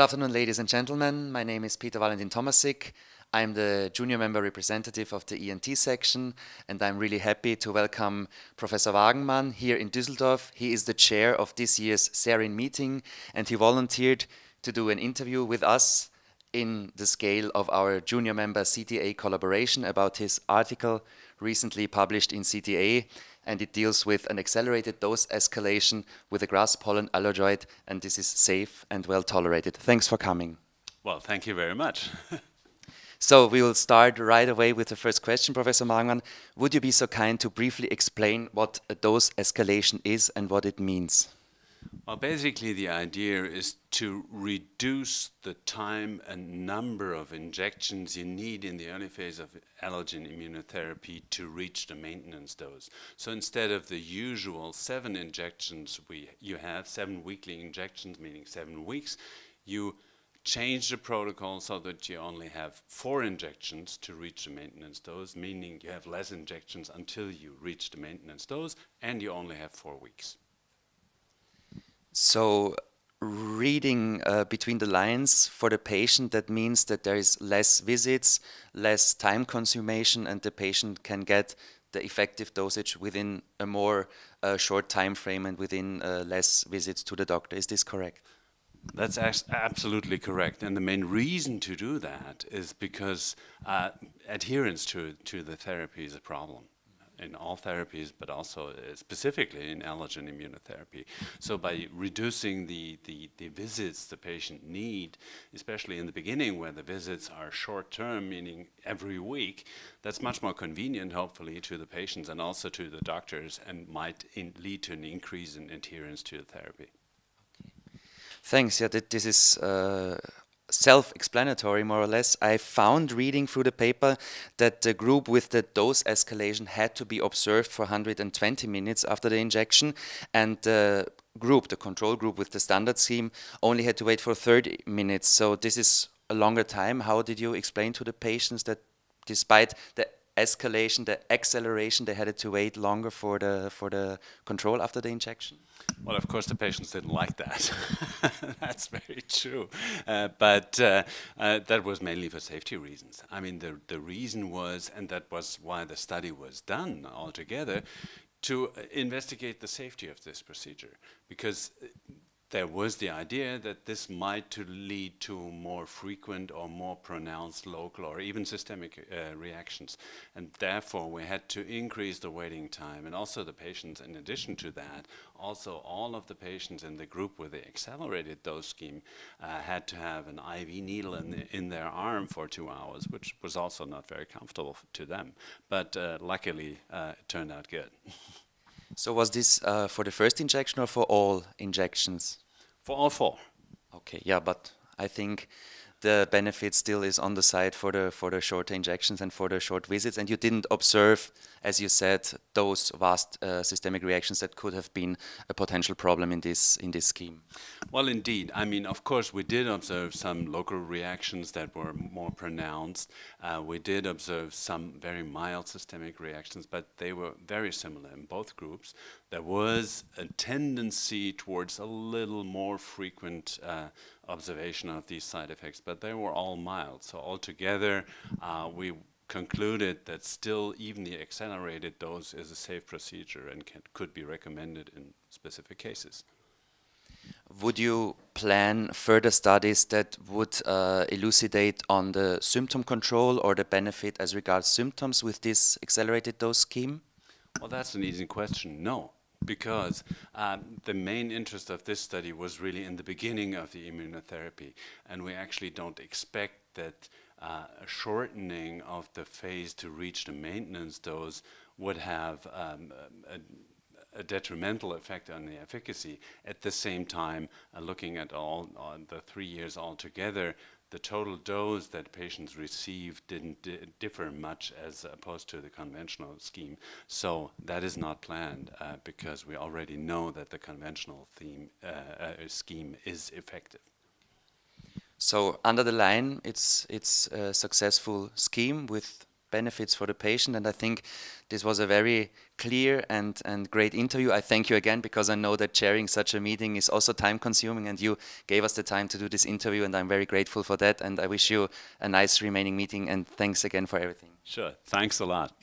Good afternoon, ladies and gentlemen. My name is Peter Valentin Tomasik. I'm the junior member representative of the ENT section, and I'm really happy to welcome Professor Wagenmann here in Düsseldorf. He is the chair of this year's SERIN meeting, and he volunteered to do an interview with us in the scale of our junior member CTA collaboration about his article recently published in CTA, and it deals with an accelerated dose escalation with a grass pollen allergoid, and this is safe and well tolerated. Thanks for coming. Well, thank you very much. So we will start right away with the first question, Professor Wagenmann. Would you be so kind to briefly explain what a dose escalation is and what it means? Well, basically the idea is to reduce the time and number of injections you need in the early phase of allergen immunotherapy to reach the maintenance dose. So instead of the usual 7 injections you have, 7 weekly injections, meaning 7 weeks, you change the protocol so that you only have 4 injections to reach the maintenance dose, meaning you have less injections until you reach the maintenance dose, and you only have 4 weeks. So reading between the lines for the patient, that means that there is less visits, less time consummation, and the patient can get the effective dosage within a more short time frame and within less visits to the doctor. Is this correct? That's absolutely correct. And the main reason to do that is because adherence to the therapy is a problem in all therapies, but also specifically in allergen immunotherapy. So by reducing the visits the patient need, especially in the beginning where the visits are short-term, meaning every week, that's much more convenient, hopefully, to the patients and also to the doctors, and might lead to an increase in adherence to the therapy. Thanks. Yeah, this is self-explanatory, more or less. I found reading through the paper that the group with the dose escalation had to be observed for 120 minutes after the injection, and the control group with the standard scheme, only had to wait for 30 minutes. So this is a longer time. How did you explain to the patients that despite the escalation, the acceleration, they had to wait longer for the control after the injection? Well, of course, the patients didn't like that. That's very true. But that was mainly for safety reasons. I mean, the reason was, and that was why the study was done altogether, to investigate the safety of this procedure. Because there was the idea that this might lead to more frequent or more pronounced local or even systemic reactions. And therefore, we had to increase the waiting time. And also the patients, in addition to that, also all of the patients in the group with the accelerated dose scheme had to have an IV needle in their arm for 2 hours, which was also not very comfortable to them. But luckily, it turned out good. So was this for the first injection or for all injections? For all 4. Okay, yeah, but I think the benefit still is on the side for the shorter injections and for the short visits, and you didn't observe, as you said, those vast systemic reactions that could have been a potential problem in this scheme. Well, indeed. I mean, of course, we did observe some local reactions that were more pronounced. We did observe some very mild systemic reactions, but they were very similar in both groups. There was a tendency towards a little more frequent observation of these side effects, but they were all mild. So altogether, we concluded that still even the accelerated dose is a safe procedure and could be recommended in specific cases. Would you plan further studies that would elucidate on the symptom control or the benefit as regards symptoms with this accelerated dose scheme? Well, that's an easy question. No. Because the main interest of this study was really in the beginning of the immunotherapy, and we actually don't expect that a shortening of the phase to reach the maintenance dose would have a detrimental effect on the efficacy. At the same time, looking at all the 3 years altogether, the total dose that patients received didn't differ much as opposed to the conventional scheme. So that is not planned because we already know that the conventional scheme is effective. So under the line, it's a successful scheme with benefits for the patient. And I think this was a very clear and great interview. I thank you again, because I know that chairing such a meeting is also time consuming, and you gave us the time to do this interview, and I'm very grateful for that. And I wish you a nice remaining meeting, and thanks again for everything. Sure. Thanks a lot.